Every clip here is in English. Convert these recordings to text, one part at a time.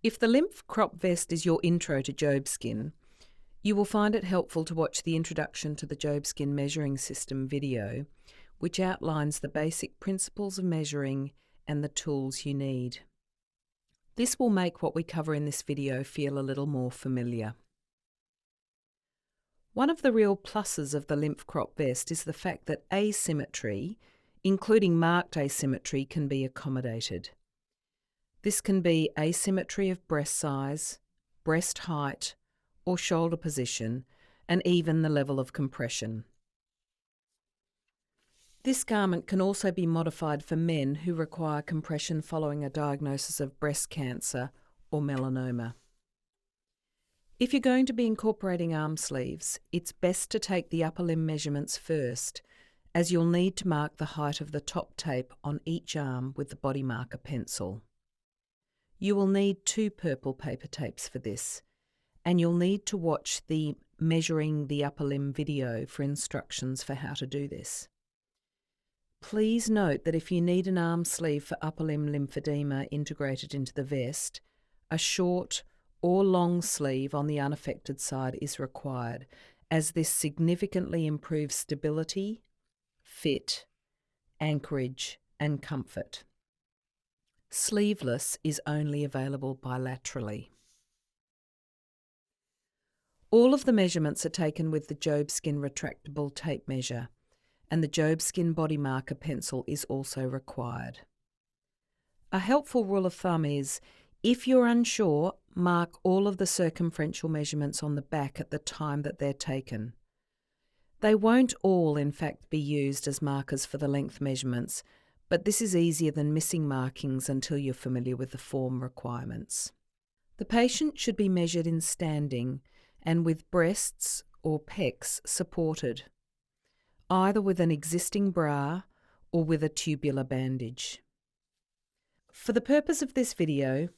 If the Lymphcrop Vest is your intro to Jobskin, you will find it helpful to watch the Introduction to the Jobskin Measuring System video, which outlines the basic principles of measuring and the tools you need. This will make what we cover in this video feel a little more familiar. One of the real pluses of the Lymphcrop Vest is the fact that asymmetry, including marked asymmetry, can be accommodated. This can be asymmetry of breast size, breast height, or shoulder position, and even the level of compression. This garment can also be modified for men who require compression following a diagnosis of breast cancer or melanoma. If you're going to be incorporating arm sleeves, it's best to take the upper limb measurements first, as you'll need to mark the height of the top tape on each arm with the body marker pencil. You will need 2 purple paper tapes for this, and you'll need to watch the Measuring the Upper Limb video for instructions for how to do this. Please note that if you need an arm sleeve for upper limb lymphedema integrated into the vest, a short or long sleeve on the unaffected side is required, as this significantly improves stability, fit, anchorage, and comfort. Sleeveless is only available bilaterally. All of the measurements are taken with the Jobskin retractable tape measure, and the Jobskin body marker pencil is also required. A helpful rule of thumb is, if you're unsure, mark all of the circumferential measurements on the back at the time that they're taken. They won't all, in fact, be used as markers for the length measurements, but this is easier than missing markings until you're familiar with the form requirements. The patient should be measured in standing and with breasts or pecs supported, either with an existing bra or with a tubular bandage. For the purpose of this video,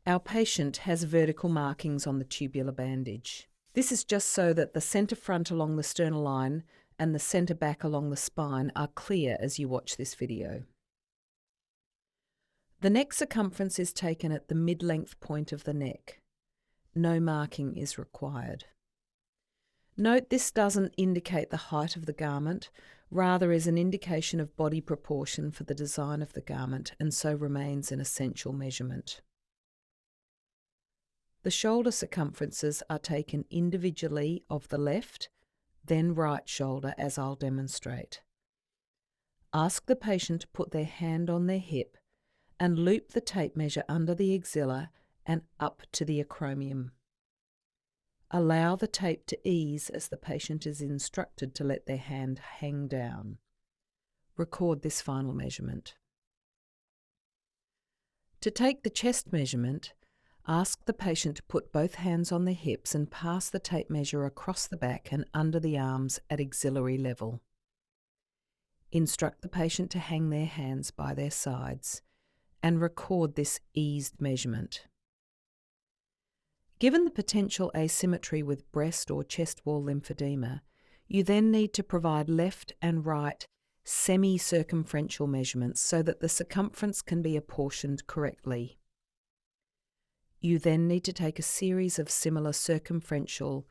our patient has vertical markings on the tubular bandage. This is just so that the centre front along the sternal line and the centre back along the spine are clear as you watch this video. The neck circumference is taken at the mid-length point of the neck. No marking is required. Note this doesn't indicate the height of the garment, rather is an indication of body proportion for the design of the garment, and so remains an essential measurement. The shoulder circumferences are taken individually of the left, then right shoulder, as I'll demonstrate. Ask the patient to put their hand on their hip and loop the tape measure under the axilla and up to the acromion. Allow the tape to ease as the patient is instructed to let their hand hang down. Record this final measurement. To take the chest measurement, ask the patient to put both hands on their hips and pass the tape measure across the back and under the arms at axillary level. Instruct the patient to hang their hands by their sides and record this eased measurement. Given the potential asymmetry with breast or chest wall lymphedema, you then need to provide left and right semi-circumferential measurements so that the circumference can be apportioned correctly. You then need to take a series of similar circumferential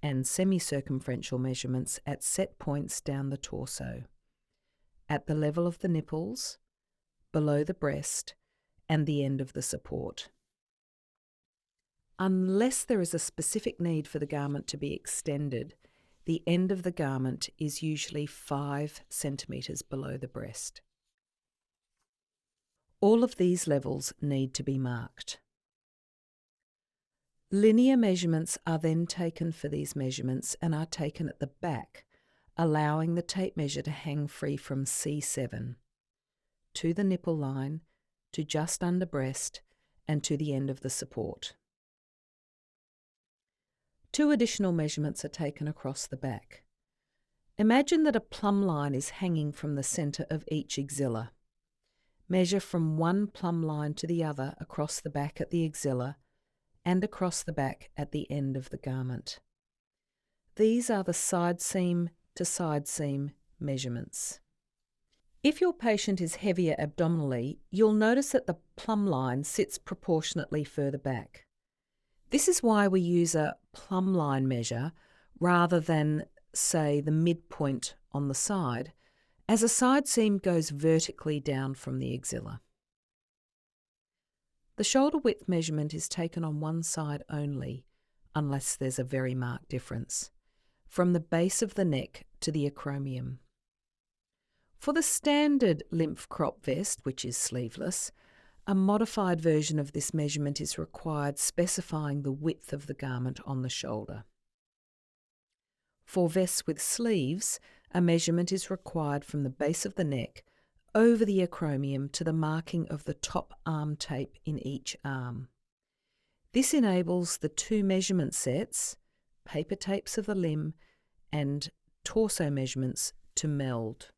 and semi-circumferential measurements at set points down the torso, at the level of the nipples, below the breast, and the end of the support. Unless there is a specific need for the garment to be extended, the end of the garment is usually 5 centimetres below the breast. All of these levels need to be marked. Linear measurements are then taken for these measurements and are taken at the back, allowing the tape measure to hang free from C7, to the nipple line, to just under breast, and to the end of the support. 2 additional measurements are taken across the back. Imagine that a plumb line is hanging from the centre of each axilla. Measure from one plumb line to the other across the back at the axilla and across the back at the end of the garment. These are the side seam to side seam measurements. If your patient is heavier abdominally, you'll notice that the plumb line sits proportionately further back. This is why we use a plumb line measure rather than, say, the midpoint on the side, as a side seam goes vertically down from the axilla. The shoulder width measurement is taken on one side only, unless there's a very marked difference, from the base of the neck to the acromion. For the standard Lymphcrop Vest, which is sleeveless, a modified version of this measurement is required, specifying the width of the garment on the shoulder. For vests with sleeves, a measurement is required from the base of the neck over the acromion to the marking of the top arm tape in each arm. This enables the two measurement sets, paper tapes of the limb and torso measurements, to meld.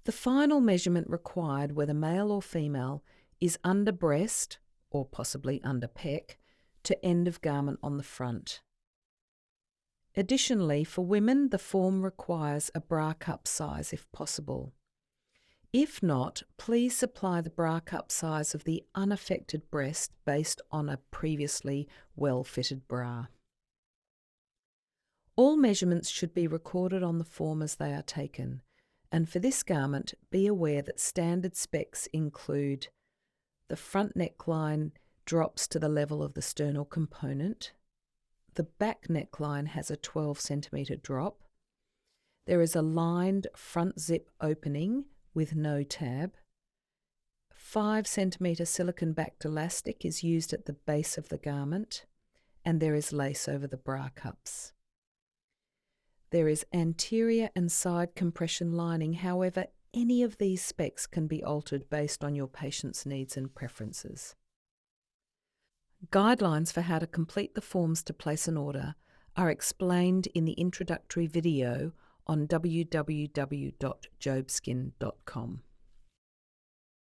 The final measurement required, whether male or female, is under breast, or possibly under pec, to end of garment on the front. Additionally, for women, the form requires a bra cup size if possible. If not, please supply the bra cup size of the unaffected breast based on a previously well-fitted bra. All measurements should be recorded on the form as they are taken, and for this garment, be aware that standard specs include the front neckline drops to the level of the sternal component, the back neckline has a 12 centimetre drop, there is a lined front zip opening with no tab, 5 centimetre silicone backed elastic is used at the base of the garment, and there is lace over the bra cups. There is anterior and side compression lining. However, any of these specs can be altered based on your patient's needs and preferences. Guidelines for how to complete the forms to place an order are explained in the introductory video on www.jobskin.com.